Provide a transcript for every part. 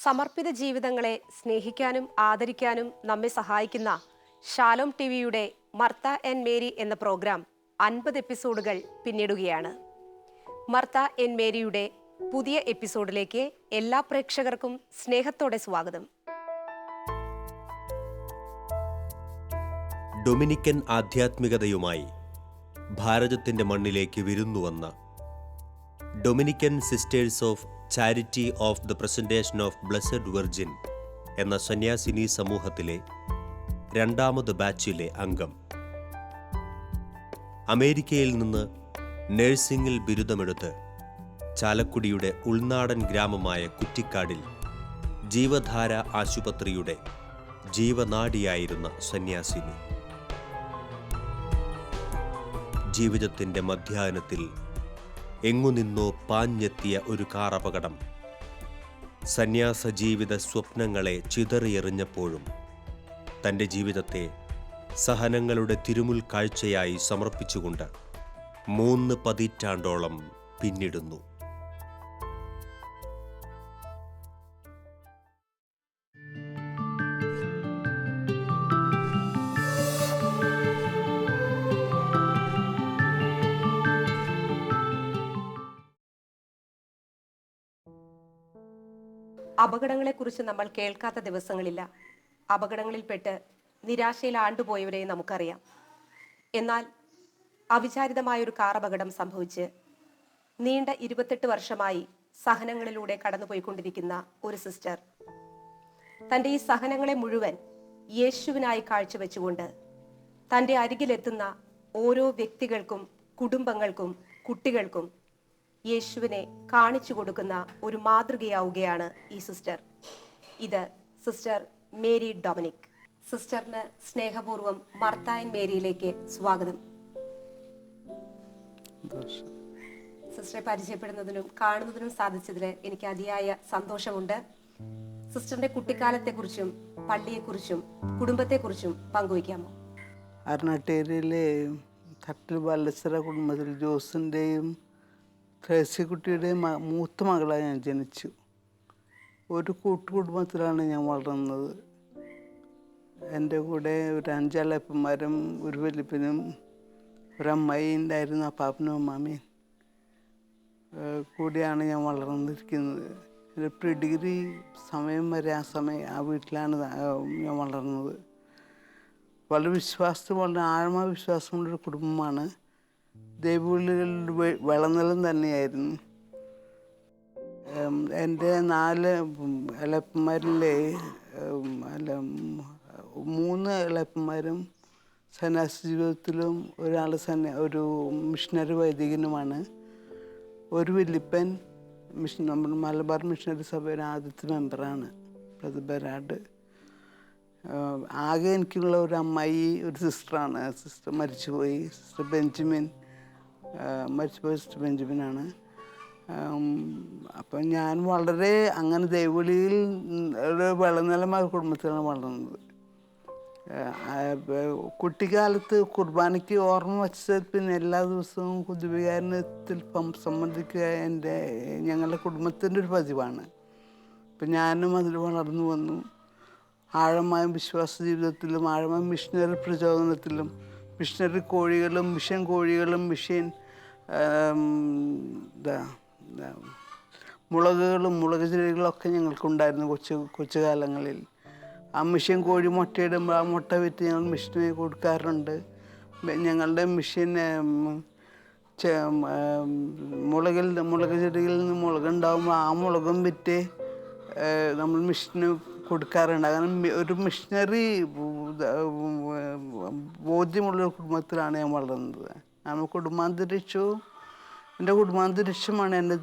സമർപ്പിത ജീവിതങ്ങളെ സ്നേഹിക്കാനും ആദരിക്കാനും നമ്മെ സഹായിക്കുന്ന ഷാലോം ടിവിയുടെ മർത്ത ആൻഡ് മേരി എന്ന പ്രോഗ്രാം 50 എപ്പിസോഡുകൾ പിന്നിടുകയാണ്. മർത്ത ആൻഡ് മേരിയുടെ പുതിയ എപ്പിസോഡിലേക്ക് എല്ലാ പ്രേക്ഷകർക്കും സ്നേഹത്തോടെ സ്വാഗതം. ഡൊമിനിക്കൻ ആധ്യാത്മികതയുമായി ഭാരതത്തിന്റെ മണ്ണിലേക്ക് വിരുന്നുവന്ന Dominican sisters of charity of the presentation of blessed virgin എന്ന സന്യാസിനി സമൂഹത്തിലെ രണ്ടാമത് ബാച്ചിലെ അംഗം. അമേരിക്കയിൽ നിന്ന് നഴ്സിംഗിൽ ബിരുദമെടുത്ത് ചാലക്കുടിയുടെ ഉൾനാടൻ ഗ്രാമമായ കുറ്റിക്കാടിൽ ജീവധാര ആശുപത്രിയുടെ ജീവനാഡിയായിരുന്ന സന്യാസിനി. ജീവിതത്തിൻ്റെ മധ്യാഹ്നത്തിൽ എങ്ങുനിന്നോ പാഞ്ഞെത്തിയ ഒരു കാറപകടം സന്യാസ ജീവിത സ്വപ്നങ്ങളെ ചിതറിയെറിഞ്ഞപ്പോഴും തൻ്റെ ജീവിതത്തെ സഹനങ്ങളുടെ തിരുമുൽ കാഴ്ചയായി സമർപ്പിച്ചുകൊണ്ട് 3 പതിറ്റാണ്ടോളം പിന്നിടുന്നു. അപകടങ്ങളെക്കുറിച്ച് നമ്മൾ കേൾക്കാത്ത ദിവസങ്ങളില്ല. അപകടങ്ങളിൽപ്പെട്ട് നിരാശയിൽ ആണ്ടുപോയവരെ നമുക്കറിയാം. എന്നാൽ അവിചാരിതമായൊരു കാർ അപകടം സംഭവിച്ച് നീണ്ട 28 വർഷമായി സഹനങ്ങളിലൂടെ കടന്നുപോയിക്കൊണ്ടിരിക്കുന്ന ഒരു സിസ്റ്റർ തൻ്റെ ഈ സഹനങ്ങളെ മുഴുവൻ യേശുവിനായി കാഴ്ചവെച്ചുകൊണ്ട് തൻ്റെ അരികിലെത്തുന്ന ഓരോ വ്യക്തികൾക്കും കുടുംബങ്ങൾക്കും കുട്ടികൾക്കും യേശുവിനെ കാണിച്ചു കൊടുക്കുന്ന ഒരു മാതൃകയാവുകയാണ് ഈ സിസ്റ്റർ. ഇത് സിസ്റ്റർ മേരി ഡൊമിനിക്. സിസ്റ്ററിന് സ്നേഹപൂർവ്വം മർത്ത ആൻഡ് മേരിയിലേക്ക് സ്വാഗതം. സിസ്റ്ററെ പരിചയപ്പെടുന്നതിനും കാണുന്നതിനും സാധിച്ചതിൽ എനിക്ക് അതിയായ സന്തോഷമുണ്ട്. സിസ്റ്ററിന്റെ കുട്ടിക്കാലത്തെക്കുറിച്ചും പള്ളിയെക്കുറിച്ചും കുടുംബത്തെക്കുറിച്ചും പങ്കുവയ്ക്കാമോ? അരുണാട്ടേരിയിലെ തട്ടിൽ വല്ലച്ചറ കുടുംബത്തിൽ ജോസിൻ്റെയും ത്രേസ്യക്കുട്ടിയുടെയും മൂത്ത മകളായി ഞാൻ ജനിച്ചു. ഒരു കൂട്ടുകുടുംബത്തിലാണ് ഞാൻ വളർന്നത്. എൻ്റെ കൂടെ ഒരു 5 അളയപ്പന്മാരും ഒരു വലിയപ്പനും ഒരമ്മായി ഉണ്ടായിരുന്നു. അപ്പാപ്പനും അമ്മാമ്മയും കൂടിയാണ് ഞാൻ വളർന്നിരിക്കുന്നത്. എൻ്റെ പ്രീ ഡിഗ്രി സമയം വരെ ആ വീട്ടിലാണ് ഞാൻ വളർന്നത്. വളരെ വളരെ ആഴമായ വിശ്വാസമുള്ളൊരു കുടുംബമാണ്. ദൈവവിളികളുടെ വിളനിലം തന്നെയായിരുന്നു. എൻ്റെ 4 ഇളയപ്പന്മാരിലെ 3 ഇളയപ്പന്മാരും സന്യാസ ജീവിതത്തിലും ഒരാൾ ഒരു മിഷണറി വൈദികനുമാണ്. ഒരു വല്യപ്പൻ നമ്മുടെ മലബാർ മിഷണറി സഭയുടെ ആദ്യത്തെ മെമ്പറാണ്, പ്രതിഭരാട്. ആകെ എനിക്കുള്ള ഒരു അമ്മായി ഒരു സിസ്റ്ററാണ്. സിസ്റ്റർ മരിച്ചുപോയി. സിസ്റ്റർ ബെഞ്ചമിൻ മരിച്ചുപോയ സിസ്റ്റർ ബെഞ്ചമിനാണ്. അപ്പം ഞാൻ വളരെ അങ്ങനെ ദൈവവിളിയിൽ ഒരു വിളനിലമായ കുടുംബത്തിലാണ് വളർന്നത്. കുട്ടിക്കാലത്ത് കുർബാനയ്ക്ക് ഓർമ്മ വച്ചത് പിന്നെ എല്ലാ ദിവസവും കുതിവികാരണത്തിൽ സംബന്ധിക്കുക ഞങ്ങളുടെ കുടുംബത്തിൻ്റെ ഒരു പതിവാണ്. അപ്പം ഞാനും അതിൽ വളർന്നു വന്നു. ആഴമായ വിശ്വാസ ജീവിതത്തിലും ആഴമായ മിഷനറി പ്രചോദനത്തിലും മിഷനറി കോഴികളും മിഷൻ കോഴികളും മുളക് ചെടികളൊക്കെ ഞങ്ങൾക്കുണ്ടായിരുന്നു കൊച്ചുകാലങ്ങളിൽ. ആ മിഷൻ കോഴി മുട്ടയിടുമ്പോൾ ആ മുട്ട വിറ്റ് ഞങ്ങൾ മിഷന് കൊടുക്കാറുണ്ട്. ഞങ്ങളുടെ മിഷൻ മുളക് ചെടികളിൽ നിന്ന് മുളകുണ്ടാകുമ്പോൾ ആ മുളകും വിറ്റ് നമ്മൾ മിഷന് കൊടുക്കാറുണ്ട്. കാരണം ഒരു മിഷനറി ബോധ്യമുള്ളൊരു കുടുംബത്തിലാണ് ഞാൻ വളർന്നത്. എൻ്റെ കുടുംബാന്തരീക്ഷമാണ് എൻ്റെ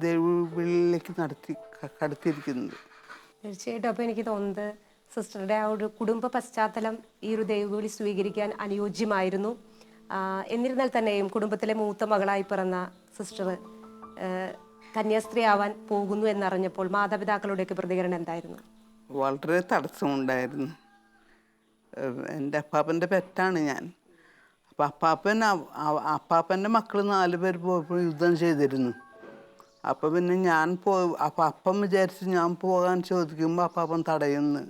ദൈവവിളിയിലേക്ക് കടത്തിയിരിക്കുന്നത്. തീർച്ചയായിട്ടും. അപ്പോൾ എനിക്ക് തോന്നുന്നത് സിസ്റ്ററുടെ ആ ഒരു കുടുംബ പശ്ചാത്തലം ഈ ഒരു ദൈവവിളി സ്വീകരിക്കാൻ അനുയോജ്യമായിരുന്നു. എന്നിരുന്നാൽ തന്നെയും കുടുംബത്തിലെ മൂത്ത മകളായി പിറന്ന സിസ്റ്റർ കന്യാസ്ത്രീ ആവാൻ പോകുന്നു എന്നറിഞ്ഞപ്പോൾ മാതാപിതാക്കളുടെയൊക്കെ പ്രതികരണം എന്തായിരുന്നു? വളരെ തടസ്സമുണ്ടായിരുന്നു. എൻ്റെ അപ്പാപ്പൻ്റെ പെറ്റാണ് ഞാൻ. അപ്പം അപ്പാപ്പൻ്റെ മക്കൾ 4 പേർ പോയപ്പോൾ യുദ്ധം ചെയ്തിരുന്നു. അപ്പം പിന്നെ ഞാൻ അപ്പം അപ്പം വിചാരിച്ച് ഞാൻ പോകാൻ ചോദിക്കുമ്പോൾ അപ്പാപ്പൻ തടയുന്നു.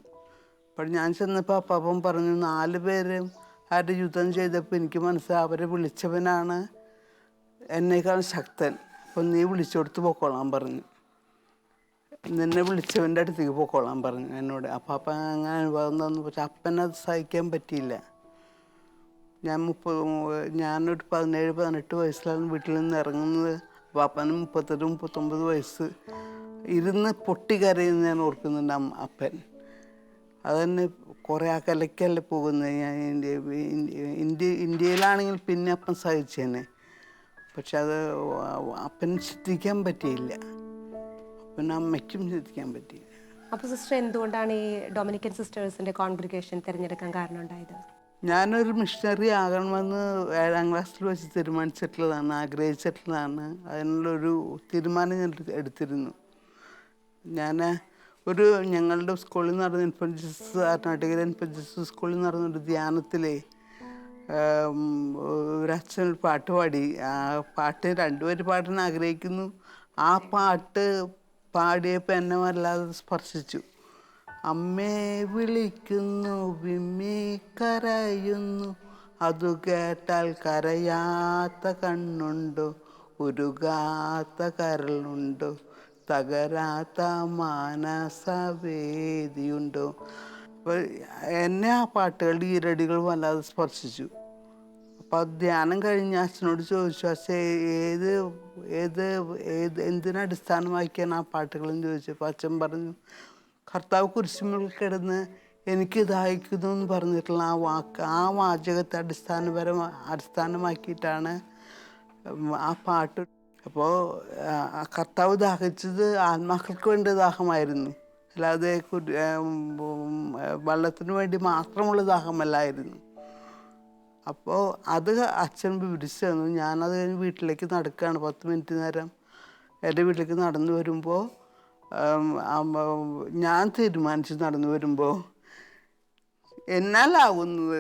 അപ്പോൾ ഞാൻ ചെന്നപ്പോൾ അപ്പാപ്പൻ പറഞ്ഞു 4 പേരും ആരുടെ യുദ്ധം ചെയ്തപ്പോൾ എനിക്ക് മനസ്സിലായി അവരെ വിളിച്ചവനാണ് എന്നേക്കാൾ ശക്തൻ. അപ്പം നീ വിളിച്ചെടുത്ത് പൊക്കോളാൻ പറഞ്ഞു, നിന്നെ വിളിച്ചവൻ്റെ അടുത്തേക്ക് പൊക്കോളാൻ പറഞ്ഞു എന്നോട്. അപ്പം അപ്പം അങ്ങനെ അനുഭവം തന്നു. പക്ഷെ അപ്പനത് സഹിക്കാൻ പറ്റിയില്ല. ഞാനൊരു 17-18 വയസ്സിലാണ് വീട്ടിൽ നിന്ന് ഇറങ്ങുന്നത്. അപ്പോൾ അപ്പന് 38-39 വയസ്സ്. ഇരുന്ന് പൊട്ടിക്കരയുന്ന ഞാൻ ഓർക്കുന്നുണ്ട് അപ്പൻ. അതന്നെ കുറേ അകലക്കല്ലേ പോകുന്നത്. ഞാൻ ഇന്ത്യയിലാണെങ്കിൽ പിന്നെ അപ്പൻ സഹിച്ചേനെ. പക്ഷെ അത് അപ്പന് ചിന്തിക്കാൻ പറ്റിയില്ല, അപ്പനും അമ്മയ്ക്കും ചിന്തിക്കാൻ പറ്റിയില്ല. അപ്പോൾ സിസ്റ്റർ എന്തുകൊണ്ടാണ് ഈ ഡൊമിനിക്കൻ സിസ്റ്റേഴ്സിൻ്റെ കോൺഗ്രിഗേഷൻ തിരഞ്ഞെടുക്കാൻ കാരണം ഉണ്ടായത്? ഞാനൊരു മിഷണറി ആകണമെന്ന് 7ാം ക്ലാസ്സിൽ വെച്ച് തീരുമാനിച്ചിട്ടുള്ളതാണ്, ആഗ്രഹിച്ചിട്ടുള്ളതാണ്. അതിനുള്ളൊരു തീരുമാനം ഞാൻ എടുത്തിരുന്നു. ഞങ്ങളുടെ സ്കൂളിൽ നടന്ന ഇൻഫൻജസ് കർണാടകയിലെ ഇൻഫൻജസ് സ്കൂളിൽ നടന്നൊരു ധ്യാനത്തിലെ ഒരച്ഛൻ പാട്ട് പാടി. ആ പാട്ട് 2 വരി പാടാൻ ആഗ്രഹിക്കുന്നു. ആ പാട്ട് പാടിയപ്പോൾ എന്നെ വല്ലാതെ സ്പർശിച്ചു. അമ്മേ വിളിക്കുന്നു വിമ്മി കരയുന്നു, അതു കേട്ടാൽ കരയാത്ത കണ്ണുണ്ടോ, ഉരുകാത്ത കരളുണ്ടോ, തകരാത്ത മാനസവേദിയുണ്ടോ. അപ്പോൾ എന്നെ ആ പാട്ടുകളുടെ ഈരടികൾ വല്ലാതെ സ്പർശിച്ചു. അപ്പോൾ ധ്യാനം കഴിഞ്ഞ് അച്ഛനോട് ചോദിച്ചു, അച്ഛൻ എന്തിനടിസ്ഥാനമാക്കിയാണ് ആ പാട്ടുകളെന്ന് ചോദിച്ചപ്പോൾ അച്ഛൻ പറഞ്ഞു, കർത്താവ് കുരിശുമേൽ കിടന്ന് എനിക്ക് ദാഹിക്കുന്നു എന്ന് പറഞ്ഞിട്ടുള്ള ആ വാചകത്തെ അടിസ്ഥാനമാക്കിയിട്ടാണ് ആ പാട്ട്. അപ്പോൾ കർത്താവ് ദാഹിച്ചത് ആത്മാക്കൾക്ക് വേണ്ടി ദാഹമായിരുന്നു, അല്ലാതെ വെള്ളത്തിന് വേണ്ടി മാത്രമുള്ള ദാഹമല്ലായിരുന്നു. അപ്പോൾ അത് അച്ഛൻ വിവരിച്ചു തന്നു. ഞാനത് കഴിഞ്ഞ് വീട്ടിലേക്ക് നടക്കുകയാണ്. 10 മിനിറ്റ് നേരം എൻ്റെ വീട്ടിലേക്ക് നടന്നു വരുമ്പോൾ ഞാൻ തീരുമാനിച്ച് നടന്നു വരുമ്പോൾ എന്നാലാവുന്നത്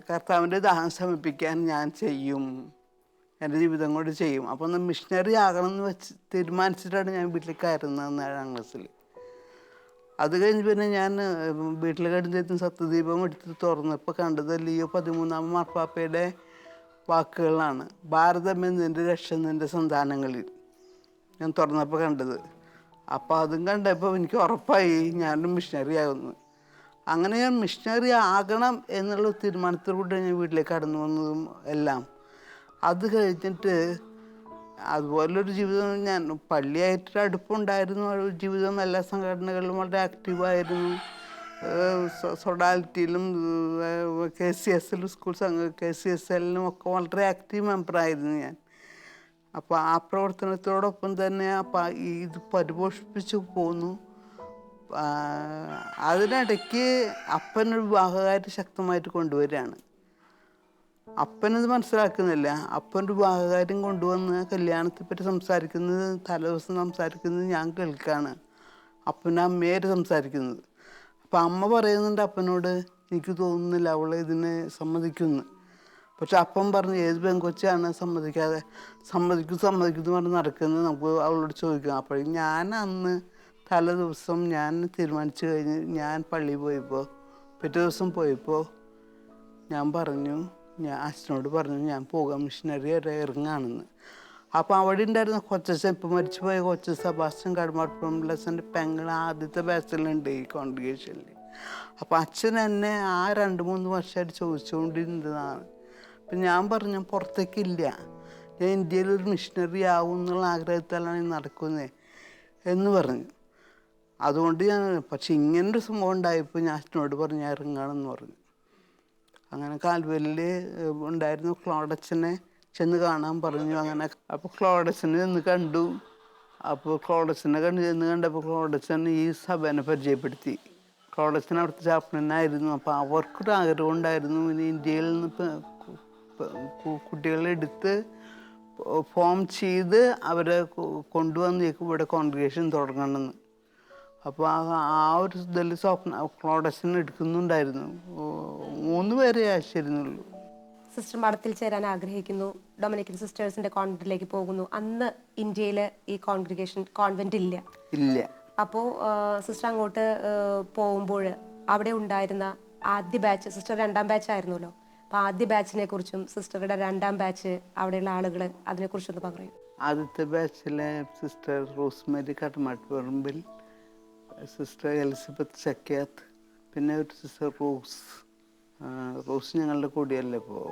കർത്താവിൻ്റെ ദാഹം ശമിപ്പിക്കാൻ ഞാൻ ചെയ്യും, എൻ്റെ ജീവിതം കൊണ്ട് ചെയ്യും. അപ്പോൾ ഒന്ന് മിഷണറി ആകണമെന്ന് തീരുമാനിച്ചിട്ടാണ് ഞാൻ വീട്ടിലേക്ക് കയറുന്നത് 7ാം ക്ലാസ്സിൽ. അത് കഴിഞ്ഞ് പിന്നെ ഞാൻ വീട്ടിൽ കഴിഞ്ഞെത്തും സത്യദീപം എടുത്ത് തുറന്നപ്പോൾ കണ്ടത് ലിയോ 13 മാർപ്പാപ്പയുടെ വാക്കുകളാണ്. ഭാരതം എന്നതിൻ്റെ രക്ഷ നിൻ്റെ സന്താനങ്ങളിൽ ഞാൻ തുറന്നപ്പോൾ കണ്ടത്. അപ്പോൾ അതും കണ്ടപ്പോൾ എനിക്ക് ഉറപ്പായി ഞാനൊരു മിഷണറി ആകുന്നു. അങ്ങനെ ഞാൻ മിഷണറി ആകണം എന്നുള്ള തീരുമാനത്തിലൂടെ ഞാൻ വീട്ടിലേക്ക് കടന്നു വന്നതും എല്ലാം. അത് കഴിഞ്ഞിട്ട് അതുപോലൊരു ജീവിതം, ഞാൻ പള്ളിയായിട്ടൊരു അടുപ്പുണ്ടായിരുന്നു. ജീവിതം എല്ലാ സംഘടനകളിലും വളരെ ആക്റ്റീവായിരുന്നു. സൊഡാലിറ്റിയിലും KCSL സ്കൂൾ KCSLനും ഒക്കെ വളരെ ആക്റ്റീവ് മെമ്പറായിരുന്നു ഞാൻ. അപ്പോൾ ആ പ്രവർത്തനത്തോടൊപ്പം തന്നെ ഇത് പരിപോഷിപ്പിച്ചു പോന്നു. അതിനിടയ്ക്ക് അപ്പനൊരു വിവാഹകാര്യം ശക്തമായിട്ട് കൊണ്ടുവരികയാണ്. അപ്പനത് മനസ്സിലാക്കുന്നില്ല. അപ്പൻ്റെ വിവാഹകാര്യം കൊണ്ടുവന്ന് കല്യാണത്തെപ്പറ്റി സംസാരിക്കുന്നത്, തലേദിവസം സംസാരിക്കുന്നത് ഞാൻ കേൾക്കുകയാണ്, അപ്പനും അമ്മയായിട്ട് സംസാരിക്കുന്നത്. അപ്പം അമ്മ പറയുന്നുണ്ട് അപ്പനോട്, എനിക്ക് തോന്നുന്നില്ല അവൾ ഇതിന് സമ്മതിക്കുമെന്ന്. പക്ഷെ അപ്പം പറഞ്ഞു, ഏത് പെൺകൊച്ചാണ് സമ്മതിക്കുന്നു പറഞ്ഞ് നടക്കുന്നത്, നമുക്ക് അവളോട് ചോദിക്കാം. അപ്പോഴും ഞാൻ അന്ന് തലേ ദിവസം ഞാൻ തീരുമാനിച്ചു കഴിഞ്ഞ് ഞാൻ പള്ളിയിൽ പോയപ്പോൾ, പിറ്റേ ദിവസം പോയപ്പോൾ ഞാൻ അച്ഛനോട് പറഞ്ഞു ഞാൻ പോകാം, മിഷനറി ഇറങ്ങാണെന്ന്. അപ്പോൾ അവിടെ ഉണ്ടായിരുന്ന കൊച്ചച്ഛൻ, ഇപ്പം മരിച്ചു പോയ കൊച്ചു സെബാസ്റ്റ്യൻ കടമാർപ്പംലച്ചൻ്റെ പെങ്ങൾ ആദ്യത്തെ ബാച്ചിലുണ്ട് ഈ കോൺഗ്രിഗേഷനിൽ. അപ്പോൾ അച്ഛൻ എന്നെ ആ 2-3 വർഷമായിട്ട് ചോദിച്ചുകൊണ്ടിരുന്നതാണ്. അപ്പം ഞാൻ പറഞ്ഞു, പുറത്തേക്കില്ല, ഞാൻ ഇന്ത്യയിലൊരു മിഷനറി ആവും എന്നുള്ള ആഗ്രഹത്താലാണ് നടക്കുന്നത് എന്ന് പറഞ്ഞു. അതുകൊണ്ട് പക്ഷെ ഇങ്ങനൊരു സംഭവം ഉണ്ടായപ്പോൾ ഞാൻ അച്ഛനോട് പറഞ്ഞു ഞാൻ ഇറങ്ങാണെന്ന് പറഞ്ഞു. അങ്ങനെ കാൽവെല്ലിൽ ഉണ്ടായിരുന്ന ക്ലോഡച്ചനെ ചെന്ന് കാണാൻ പറഞ്ഞു. അങ്ങനെ അപ്പോൾ ക്ലോഡച്ചനെ ചെന്ന് കണ്ടു. അപ്പോൾ ക്ലോഡച്ചനെ കണ്ടപ്പോൾ ക്ലോഡച്ചൻ ഈ സഭേനെ പരിചയപ്പെടുത്തി. ക്ലോഡച്ചൻ അവിടുത്തെ ചാപ്ലനായിരുന്നു. അപ്പോൾ അവർക്കൊരു ആഗ്രഹം ഉണ്ടായിരുന്നു, ഇനി ഇന്ത്യയിൽ നിന്ന് കുട്ടികളെ എടുത്ത് ഫോം ചെയ്ത് അവരെ കൊണ്ടുവന്നേക്ക് ഇവിടെ കോൺഗ്രിഗേഷൻ തുടങ്ങണമെന്ന്. അപ്പോൾ ആ ഒരു ഇതിൽ ക്ലോഡച്ചൻ എടുക്കുന്നുണ്ടായിരുന്നു. 3 പേരെ ആശ്ചര്യന്നുള്ളൂ. സിസ്റ്റർ മഠത്തിൽ ചേരാൻ ആഗ്രഹിക്കുന്നു, ഡൊമിനിക്കൻ സിസ്റ്റേഴ്സിന്റെ കോൺവെന്റിലേക്ക് പോകുന്നു. അന്ന് ഇന്ത്യയിൽ ഈ കോൺവെന്റ് ഇല്ല. ഇല്ല. അപ്പോൾ സിസ്റ്റർ അങ്ങോട്ട് പോകുമ്പോൾ അവിടെ ഉണ്ടായിരുന്ന ആദ്യ ബാച്ച്, സിസ്റ്റർ 2ാം ബാച്ച് ആയിരുന്നല്ലോ, അപ്പോൾ ആദ്യ ബാച്ചിനെ കുറിച്ചും സിസ്റ്ററുടെ 2ാം ബാച്ച് അവിടെയുള്ള ആളുകൾ അതിനെക്കുറിച്ചൊന്ന് പറയും. ആദ്യത്തെ ബാച്ചിലെ sister Rosemary Kadamattuparambil, sister Elizabeth Chakyath, പിന്നെ ഒരു സിസ്റ്റർ റോസ് ഞങ്ങളുടെ കൂടെയല്ലേ ഇപ്പോൾ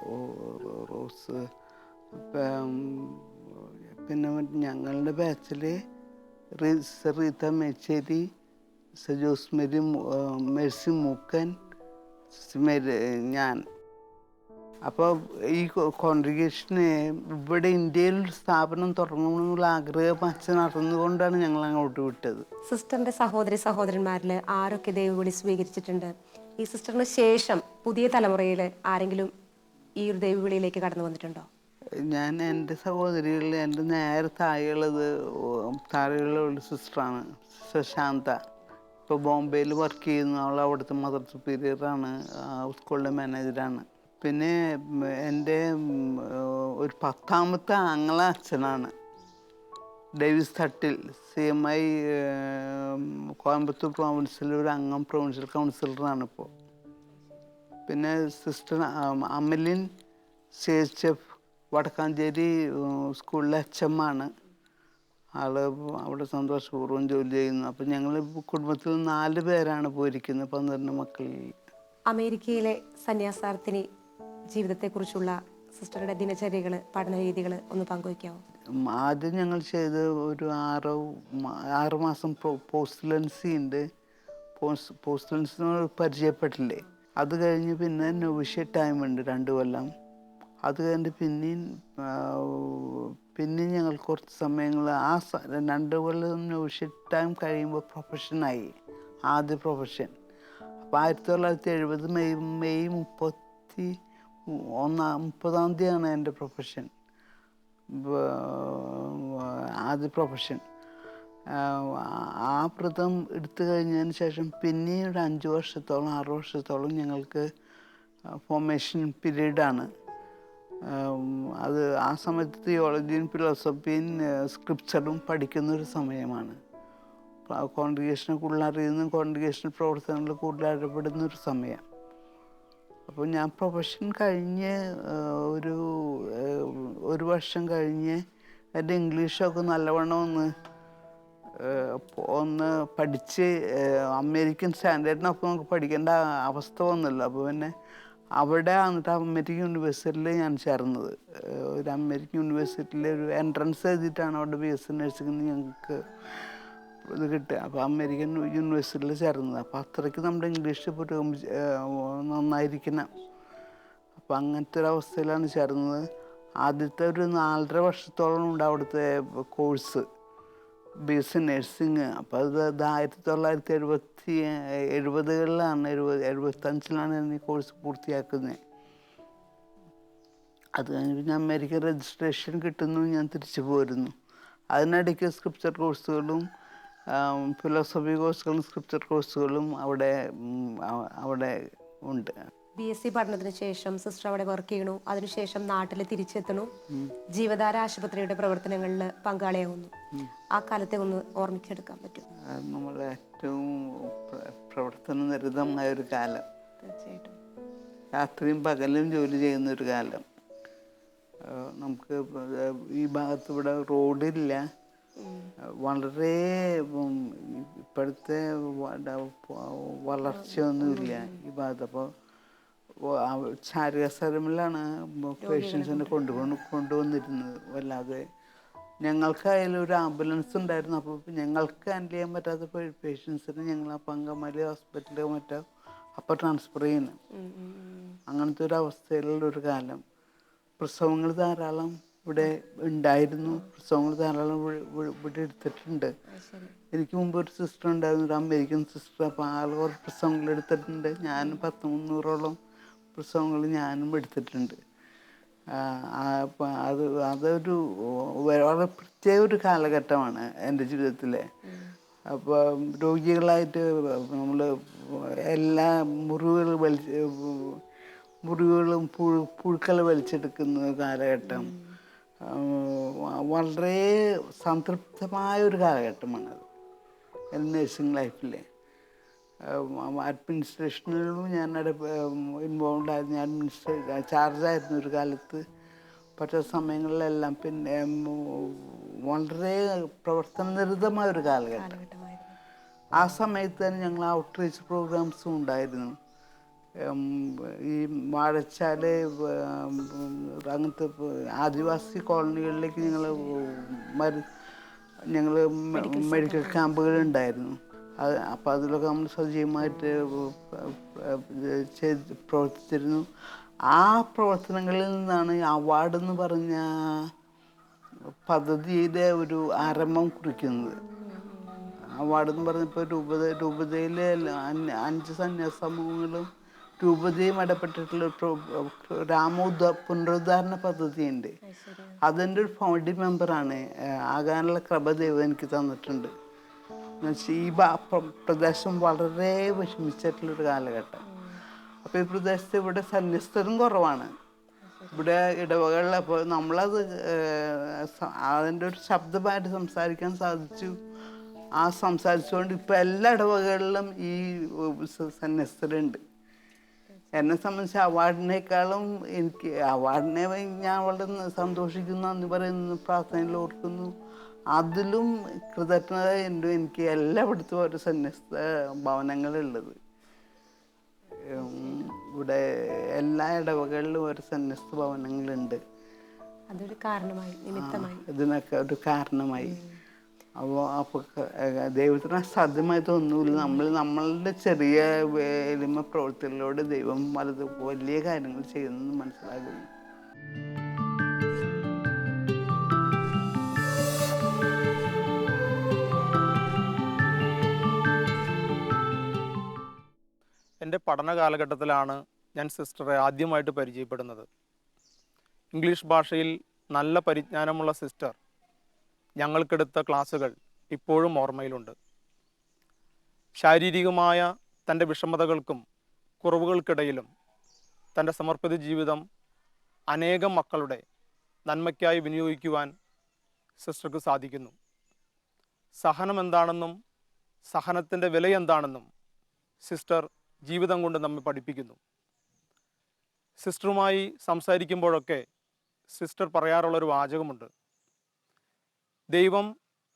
റോസ്. പിന്നെ ഞങ്ങളുടെ ബാച്ചിൽ sister Rita Mecheri, sister Josemary, Mercy Mookkan, ഞാൻ. അപ്പോൾ ഈ കോൺഗ്രിഗേഷന് ഇവിടെ ഇന്ത്യയിൽ സ്ഥാപനം തുടങ്ങണമെന്നുള്ള ആഗ്രഹം അച്ഛൻ അറിഞ്ഞുകൊണ്ടാണ് ഞങ്ങൾ അങ്ങോട്ട് വിട്ടത്. സിസ്റ്ററിന്റെ സഹോദരന്മാരിൽ ആരൊക്കെ ദൈവവിളി സ്വീകരിച്ചിട്ടുണ്ട്? ഈ സിസ്റ്ററിന് ശേഷം പുതിയ തലമുറയിൽ ആരെങ്കിലും ഈ ഒരു ദൈവവിളിയിലേക്ക് കടന്നു വന്നിട്ടുണ്ടോ? ഞാൻ എൻ്റെ സഹോദരികളിൽ എൻ്റെ നേരെ താഴെയുള്ള ഒരു സിസ്റ്ററാണ്, സിസ്റ്റർ ശാന്ത. ഇപ്പോൾ ബോംബെയിൽ വർക്ക് ചെയ്യുന്നു. അവൾ അവിടുത്തെ മദർ സുപ്പീരിയറാണ്, സ്കൂളിലെ മാനേജറാണ്. പിന്നെ എൻ്റെ ഒരു 10ാമത്തെ ആങ്ങള അച്ഛനാണ്, ഡേവിസ് തട്ടിൽ, CMI കോയമ്പത്തൂർ പ്രോവിൻസിലെ ഒരു അംഗം, പ്രൊവിൻഷ്യൽ കൗൺസിലറാണ് ഇപ്പോൾ. പിന്നെ സിസ്റ്റർ അമലിൻ CHF വടക്കാഞ്ചേരി സ്കൂളിലെ HM-ആണ്. ആള് അവിടെ സന്തോഷപൂർവ്വം ജോലി ചെയ്യുന്നു. അപ്പം ഞങ്ങൾ കുടുംബത്തിൽ 4 പേരാണ് പോയിരിക്കുന്നത്, 12 മക്കളിൽ. അമേരിക്കയിലെ സന്യാസാർത്ഥിനി ജീവിതത്തെക്കുറിച്ചുള്ള സിസ്റ്ററുടെ ദിനചര്യകൾ, പഠന രീതികൾ ഒന്ന് പങ്കുവയ്ക്കാമോ? ആദ്യം ഞങ്ങൾ ചെയ്ത് ഒരു 6 മാസം പോസ്റ്റലൻസി ഉണ്ട്. പോസ്റ്റലൻസിനോട് പരിചയപ്പെട്ടില്ലേ, അത് കഴിഞ്ഞ് പിന്നെ നൊവിഷ്യ ടൈം ഉണ്ട് 2 കൊല്ലം. അത് കഴിഞ്ഞ് പിന്നെയും ഞങ്ങൾ കുറച്ച് സമയങ്ങൾ 2 കൊല്ലം നൊവിഷ്യ ടൈം കഴിയുമ്പോൾ പ്രൊഫഷനായി, ആദ്യ പ്രൊഫഷൻ. അപ്പോൾ 1970 മെയ് 30-ാം തീയതിയാണ് എൻ്റെ പ്രൊഫഷൻ, ആദ്യ പ്രൊഫഷൻ. ആ വ്രതം എടുത്തു കഴിഞ്ഞതിന് ശേഷം പിന്നെയും ഒരു 5 വർഷത്തോളം 6 വർഷത്തോളം ഞങ്ങൾക്ക് ഫോർമേഷൻ പീരീഡാണ്. അത് ആ സമയത്ത് തിയോളജിയും ഫിലോസഫിയും സ്ക്രിപ്ചറും പഠിക്കുന്നൊരു സമയമാണ്. കോൺഗ്രിഗേഷനെ കൂടുതൽ അറിയുന്ന, കോൺഗ്രിഗേഷൻ പ്രവർത്തനങ്ങളിൽ കൂടുതൽ ഇടപെടുന്നൊരു സമയം. അപ്പോൾ ഞാൻ പ്രൊഫഷൻ കഴിഞ്ഞ് ഒരു വർഷം കഴിഞ്ഞ് എൻ്റെ ഇംഗ്ലീഷൊക്കെ നല്ലവണ്ണം ഒന്ന് പഠിച്ച് അമേരിക്കൻ സ്റ്റാൻഡേർഡിനൊപ്പം നമുക്ക് പഠിക്കേണ്ട അവസ്ഥ വന്നില്ല. അപ്പോൾ പിന്നെ അവിടെ വന്നിട്ട് അമേരിക്കൻ യൂണിവേഴ്സിറ്റിയിൽ ഞാൻ ചേർന്നത്. ഒരു അമേരിക്കൻ യൂണിവേഴ്സിറ്റിയിൽ ഒരു എൻട്രൻസ് എഴുതിയിട്ടാണ് അവിടെ BSc നഴ്സിംഗിന് ഞങ്ങൾക്ക് ഇത് കിട്ടുക. അപ്പോൾ അമേരിക്കൻ യൂണിവേഴ്സിറ്റിയിൽ ചേർന്നത്. അപ്പോൾ അത്രയ്ക്ക് നമ്മുടെ ഇംഗ്ലീഷ് നന്നായിരിക്കണം. അപ്പോൾ അങ്ങനത്തെ ഒരു അവസ്ഥയിലാണ് ചേർന്നത്. ആദ്യത്തെ ഒരു 4.5 വർഷത്തോളം ഉണ്ട് അവിടുത്തെ കോഴ്സ്, BSc നഴ്സിംഗ്. അപ്പോൾ അത് 1970-കളിലാണ്, 75-ലാണ് ഞാൻ ഈ കോഴ്സ് പൂർത്തിയാക്കുന്നത്. അത് കഴിഞ്ഞ് പിന്നെ അമേരിക്കൻ രജിസ്ട്രേഷൻ കിട്ടുന്നു, ഞാൻ തിരിച്ചു പോരുന്നു. അതിനിടയ്ക്ക് സ്ക്രിപ്ചർ കോഴ്സുകളും ഫിലോസഫി കോഴ്സുകളും സ്ക്രിപ്ചർ കോഴ്സുകളും അവിടെ ഉണ്ട്. BSc പഠനത്തിന് ശേഷം സിസ്റ്റർ അവിടെ വർക്ക് ചെയ്യണു. അതിനുശേഷം നാട്ടിൽ തിരിച്ചെത്തണു. ജീവധാര ആശുപത്രിയുടെ പ്രവർത്തനങ്ങളിൽ പങ്കാളിയാവുന്നു. ആ കാലത്തെ ഒന്ന് ഓർമ്മിച്ചെടുക്കാൻ പറ്റും? നമ്മളെ ഏറ്റവും പ്രവർത്തന നിരതമായ ഒരു കാലം, തീർച്ചയായിട്ടും രാത്രിയും പകലും ജോലി ചെയ്യുന്നൊരു കാലം. നമുക്ക് ഈ ഭാഗത്ത് ഇവിടെ റോഡില്ല, വളരെ ഇപ്പോഴത്തെ വളർച്ചയൊന്നുമില്ല ഈ ഭാഗത്ത്. അപ്പോൾ ചാരികസ്ഥലമിലാണ് പേഷ്യൻസിനെ കൊണ്ടുവന്നിരുന്നത്. വല്ലാതെ ഞങ്ങൾക്കായാലും ഒരു ആംബുലൻസ് ഉണ്ടായിരുന്നു. അപ്പോൾ ഞങ്ങൾക്ക് ഹാൻഡിൽ ചെയ്യാൻ പറ്റാത്ത പേഷ്യൻസിനെ ഞങ്ങൾ അങ്കമാലി ഹോസ്പിറ്റലിലോ മറ്റോ അപ്പോൾ ട്രാൻസ്ഫർ ചെയ്യുന്നു. അങ്ങനത്തെ ഒരു അവസ്ഥയിലുള്ളൊരു കാലം. പ്രസവങ്ങൾ ധാരാളം ഇവിടെ ഉണ്ടായിരുന്നു, പ്രസവങ്ങൾ ധാരാളം ഇവിടെ എടുത്തിട്ടുണ്ട്. എനിക്ക് മുമ്പ് ഒരു സിസ്റ്റർ ഉണ്ടായിരുന്നു, ഒരു അമേരിക്കൻ സിസ്റ്റർ. അപ്പോൾ കുറച്ച് പ്രസവങ്ങൾ എടുത്തിട്ടുണ്ട്. ഞാൻ 100-300ഓളം പ്രസവങ്ങൾ ഞാനും എടുത്തിട്ടുണ്ട്. അതൊരു വളരെ പ്രത്യേക ഒരു കാലഘട്ടമാണ് എൻ്റെ ജീവിതത്തിലെ. അപ്പോൾ രോഗികളായിട്ട് നമ്മൾ എല്ലാ മുറിവുകൾ മുറിവുകളും പുഴുക്കൾ വലിച്ചെടുക്കുന്ന കാലഘട്ടം. വളരെ സംതൃപ്തമായ ഒരു കാലഘട്ടമാണത് എൻ്റെ നഴ്സിംഗ് ലൈഫിലെ. അഡ്മിനിസ്ട്രേഷനിലും ഞാൻ ഇൻവോൾവ് ആയിരുന്നു. ഞാൻ ചാർജായിരുന്നു ഒരു കാലത്ത്. പക്ഷേ സമയങ്ങളിലെല്ലാം പിന്നെ വളരെ പ്രവർത്തനനിരതമായ ഒരു കാലഘട്ടം. ആ സമയത്ത് തന്നെ ഞങ്ങൾ ഔട്ട്റീച്ച് പ്രോഗ്രാംസും ഉണ്ടായിരുന്നു. ഈ വാഴച്ചാല് അങ്ങനത്തെ ആദിവാസി കോളനികളിലേക്ക് ഞങ്ങൾ മെഡിക്കൽ ക്യാമ്പുകളുണ്ടായിരുന്നു. അപ്പോൾ അതിലൊക്കെ നമ്മൾ സജീവമായിട്ട് പ്രവർത്തിച്ചിരുന്നു. ആ പ്രവർത്തനങ്ങളിൽ നിന്നാണ് അവാർഡ് എന്ന് പറഞ്ഞ പദ്ധതിയുടെ ഒരു ആരംഭം കുറിക്കുന്നത്. അവാർഡ് എന്ന് പറഞ്ഞപ്പോൾ രൂപതയിലെ 5 സന്യാസ സമൂഹങ്ങളും രൂപതയും ഇടപെട്ടിട്ടുള്ള പുനരുദ്ധാരണ പദ്ധതിയുണ്ട്. അതിൻ്റെ ഒരു ഫൗണ്ടിങ് മെമ്പറാണ്. ആകാനുള്ള കൃപ ദൈവം എനിക്ക് തന്നിട്ടുണ്ട്. എന്നുവെച്ചാൽ ഈ പ്രദേശം വളരെ വിഷമിച്ചിട്ടുള്ളൊരു കാലഘട്ടം. അപ്പോൾ ഈ പ്രദേശത്ത് ഇവിടെ സന്യസ്തരും കുറവാണ്. ഇവിടെ ഇടവകളിൽ അപ്പോൾ നമ്മളത് അതിൻ്റെ ഒരു ശബ്ദമായിട്ട് സംസാരിക്കാൻ സാധിച്ചു. ആ സംസാരിച്ചുകൊണ്ട് ഇപ്പോൾ എല്ലാ ഇടവകളിലും ഈ സന്യസ്തരുണ്ട്. എന്നെ സംബന്ധിച്ച് അവാർഡിനേക്കാളും എനിക്ക് അവാർഡിനെ ഞാൻ വളരെ സന്തോഷിക്കുന്നു, എന്ന് പറയുന്നു, പ്രാർത്ഥനയിൽ ഓർക്കുന്നു. അതിലും കൃതജ്ഞത ഉണ്ട് എനിക്ക് എല്ലായിടത്തും ഒരു സന്യസ്ത ഭവനങ്ങളുള്ളത്. ഇവിടെ എല്ലാ ഇടവകളിലും ഒരു സന്യസ്ത ഭവനങ്ങളുണ്ട്. അതൊരു കാരണമായി, നിമിത്തമായി, ഇതിനൊക്കെ ഒരു കാരണമായി. അപ്പോൾ ദൈവത്തിന് സാധ്യമായി തോന്നൂല. നമ്മളുടെ ചെറിയ എളിമ പ്രവൃത്തികളിലൂടെ ദൈവം വലിയ കാര്യങ്ങൾ ചെയ്യുന്നെന്ന് മനസ്സിലാകുന്നു. എൻ്റെ പഠന കാലഘട്ടത്തിലാണ് ഞാൻ സിസ്റ്ററെ ആദ്യമായിട്ട് പരിചയപ്പെടുന്നത്. ഇംഗ്ലീഷ് ഭാഷയിൽ നല്ല പരിജ്ഞാനമുള്ള സിസ്റ്റർ ഞങ്ങൾക്കെടുത്ത ക്ലാസ്സുകൾ ഇപ്പോഴും ഓർമ്മയിലുണ്ട്. ശാരീരികമായ തൻ്റെ വിഷമതകൾക്കും കുറവുകൾക്കിടയിലും തൻ്റെ സമർപ്പിത ജീവിതം അനേകം മക്കളുടെ നന്മയ്ക്കായി വിനിയോഗിക്കുവാൻ സിസ്റ്റർക്ക് സാധിക്കുന്നു. സഹനം എന്താണെന്നും സഹനത്തിൻ്റെ വില എന്താണെന്നും സിസ്റ്റർ ജീവിതം കൊണ്ട് നമ്മെ പഠിപ്പിക്കുന്നു. സിസ്റ്ററുമായി സംസാരിക്കുമ്പോഴൊക്കെ സിസ്റ്റർ പറയാറുള്ളൊരു വാചകമുണ്ട്: ദൈവം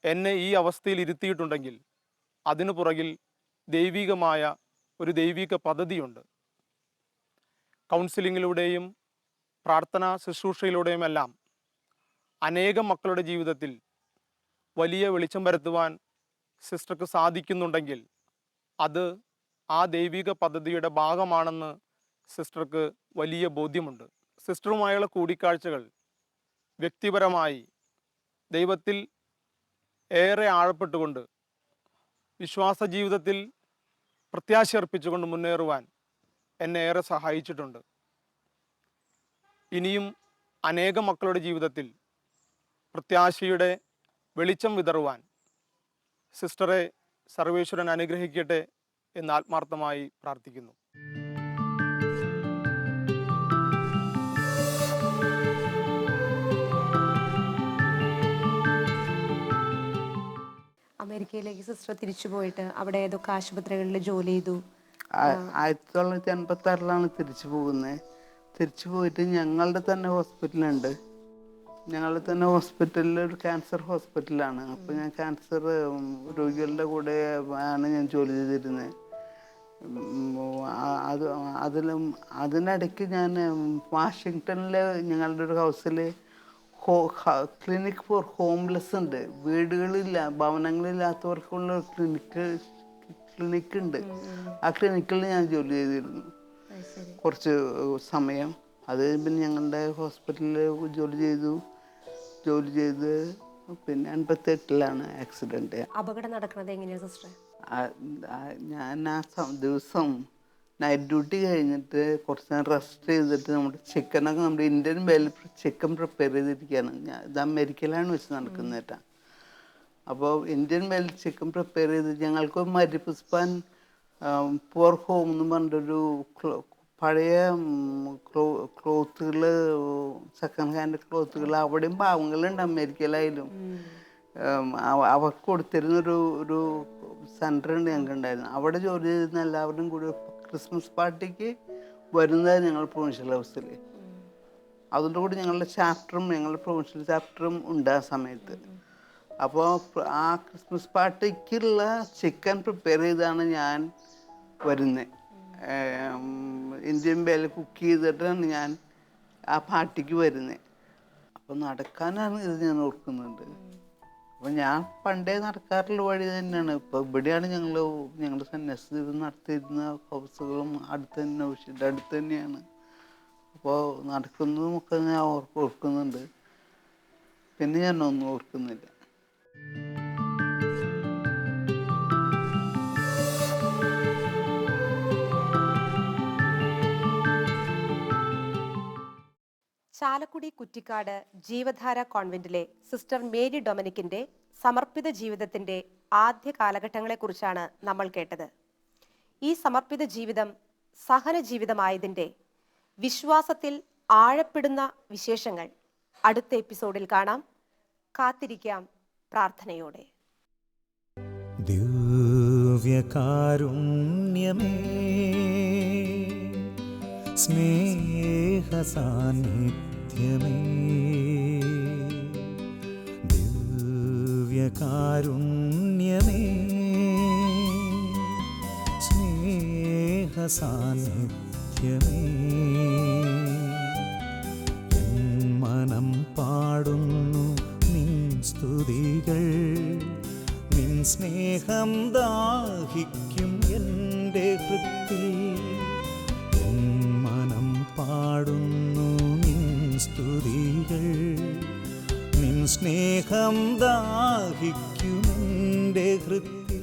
എന്നെ ഈ അവസ്ഥയിൽ ഇരുത്തിയിട്ടുണ്ടെങ്കിൽ അതിനു പുറകിൽ ദൈവികമായ ഒരു ദൈവിക പദ്ധതിയുണ്ട്. കൗൺസിലിങ്ങിലൂടെയും പ്രാർത്ഥനാ ശുശ്രൂഷയിലൂടെയുമെല്ലാം അനേകം മക്കളുടെ ജീവിതത്തിൽ വലിയ വെളിച്ചം വരുത്തുവാൻ സിസ്റ്റർക്ക് സാധിക്കുന്നുണ്ടെങ്കിൽ അത് ആ ദൈവിക പദ്ധതിയുടെ ഭാഗമാണെന്ന് സിസ്റ്റർക്ക് വലിയ ബോധ്യമുണ്ട്. സിസ്റ്ററുമായുള്ള കൂടിക്കാഴ്ചകൾ വ്യക്തിപരമായി ദൈവത്തിൽ ഏറെ ആഴപ്പെട്ടുകൊണ്ട് വിശ്വാസ ജീവിതത്തിൽ പ്രത്യാശ അർപ്പിച്ചുകൊണ്ട് മുന്നേറുവാൻ എന്നെ ഏറെ സഹായിച്ചിട്ടുണ്ട്. ഇനിയും അനേകം മക്കളുടെ ജീവിതത്തിൽ പ്രത്യാശയുടെ വെളിച്ചം വിതറുവാൻ സിസ്റ്ററെ സർവേശ്വരൻ അനുഗ്രഹിക്കട്ടെ എന്ന് ആത്മാർത്ഥമായി പ്രാർത്ഥിക്കുന്നു. അമേരിക്കയിലേക്ക് സിസ്റ്റർ തിരിച്ചു പോയിട്ട് അവിടെ ഏതൊക്കെ ആശുപത്രികളിൽ ജോലി ചെയ്തു? 1986 തിരിച്ചു പോകുന്നത്. തിരിച്ചു പോയിട്ട് ഞങ്ങളുടെ തന്നെ ഹോസ്പിറ്റലുണ്ട്. ഞങ്ങളുടെ തന്നെ ഹോസ്പിറ്റലിൽ ഒരു ക്യാൻസർ ഹോസ്പിറ്റലാണ്. അപ്പോൾ ഞാൻ ക്യാൻസർ രോഗികളുടെ കൂടെ ആണ് ഞാൻ ജോലി ചെയ്തിരുന്നത്. അതിനിടയ്ക്ക് ഞാൻ വാഷിങ്ടണിലെ ഞങ്ങളുടെ ഒരു ഹൗസിൽ ക്ലിനിക് ഫോർ ഹോംലെസ് ഉണ്ട്. ഭവനങ്ങളില്ലാത്തവർക്കുള്ള ക്ലിനിക്ക് ഉണ്ട്. ആ ക്ലിനിക്കിൽ ഞാൻ ജോലി ചെയ്തിരുന്നു കുറച്ച് സമയം. അത് പിന്നെ ഞങ്ങളുടെ ഹോസ്പിറ്റലിൽ ജോലി ചെയ്ത് പിന്നെ 88 ആക്സിഡൻറ്റ്. അപകടം നടക്കുന്നത് എങ്ങനെയാണ് സിസ്റ്റർ? ഞാൻ ആ ദിവസം നൈറ്റ് ഡ്യൂട്ടി കഴിഞ്ഞിട്ട് കുറച്ച് നേരം റെസ്റ്റ് ചെയ്തിട്ട് നമ്മുടെ ഇന്ത്യൻ വേലിൽ ചിക്കൻ പ്രിപ്പയർ ചെയ്തിരിക്കുകയാണ്. ഇത് അമേരിക്കയിലാണ് വെച്ച് നടക്കുന്നത്. അപ്പോൾ ഇന്ത്യൻ വേലിൽ ചിക്കൻ പ്രിപ്പയർ ചെയ്ത് ഞങ്ങൾക്ക് മരിപ്പുസ്പാൻ പോർ ഹോം എന്ന് പറഞ്ഞിട്ടൊരു പഴയ ക്ലോത്തുകൾ, സെക്കൻഡ് ഹാൻഡ് ക്ലോത്തുകൾ, അവിടെയും പാവങ്ങളുണ്ട് അമേരിക്കയിലായാലും. അവർക്ക് കൊടുത്തിരുന്നൊരു സെൻറ്റർ ഉണ്ട് ഞങ്ങൾക്ക് ഉണ്ടായിരുന്നു. അവിടെ ജോലി ചെയ്യുന്ന എല്ലാവരും കൂടി ക്രിസ്മസ് പാർട്ടിക്ക് വരുന്നത് ഞങ്ങൾ പ്രൊവിൻഷ്യൽ ഹൗസിൽ. അതിൻ്റെ കൂടി ഞങ്ങളുടെ പ്രൊവിൻഷ്യൽ ചാപ്റ്ററും ഉണ്ട് ആ സമയത്ത്. അപ്പോൾ ആ ക്രിസ്മസ് പാർട്ടിക്കുള്ള ചിക്കൻ പ്രിപ്പയർ ചെയ്താണ് ഞാൻ വരുന്നത്. ഇന്ത്യൻ വേല കുക്ക് ചെയ്തിട്ടാണ് ഞാൻ ആ പാർട്ടിക്ക് വരുന്നത്. അപ്പോൾ നടക്കാനാണ് ഇത് ഞാൻ ഓർക്കുന്നുണ്ട്. അപ്പം ഞാൻ പണ്ടേ നടക്കാറുള്ള വഴി തന്നെയാണ്. ഇപ്പോൾ ഇവിടെയാണ് ഞങ്ങളുടെ സന്യാസി നടത്തിയിരുന്ന ഹൗസുകളും അടുത്ത് തന്നെ, വീട്ടിൻ്റെ അടുത്ത് തന്നെയാണ്. അപ്പോൾ നടക്കുന്നതുമൊക്കെ ഞാൻ ഓർക്കുന്നുണ്ട്. പിന്നെ ഞാനൊന്നും ഓർക്കുന്നില്ല. ചാലക്കുടി കുറ്റിക്കാട് ജീവധാര കോൺവെന്റിലെ സിസ്റ്റർ മേരി ഡൊമിനിക്കിന്റെ സമർപ്പിത ജീവിതത്തിന്റെ ആദ്യ കാലഘട്ടങ്ങളെക്കുറിച്ചാണ് നമ്മൾ കേട്ടത്. ഈ സമർപ്പിത ജീവിതം സഹന ജീവിതമായതിന്റെ വിശ്വാസത്തിൽ ആഴപ്പെടുന്ന വിശേഷങ്ങൾ അടുത്ത എപ്പിസോഡിൽ കാണാം. കാത്തിരിക്കാം പ്രാർത്ഥനയോടെ. ദിവ്യകാരുണ്യമേ, സ്നേഹസാന്നിധ്യമേ, ദിവ്യകാരുണ്യമേ, സ്നേഹസാന്നിധ്യമേ, എൻ മനം പാടുന്നു നിൻ സ്തുതികൾ. നിൻ സ്നേഹം ദാഹിക്കും എൻ്റെ ഹൃത്തിൽ. എൻ മനം പാടുന്നു നിൻ സ്തുതികൾ. നിൻ സ്നേഹം ദാഹിക്കും എൻ്റെ ഹൃത്തിൽ.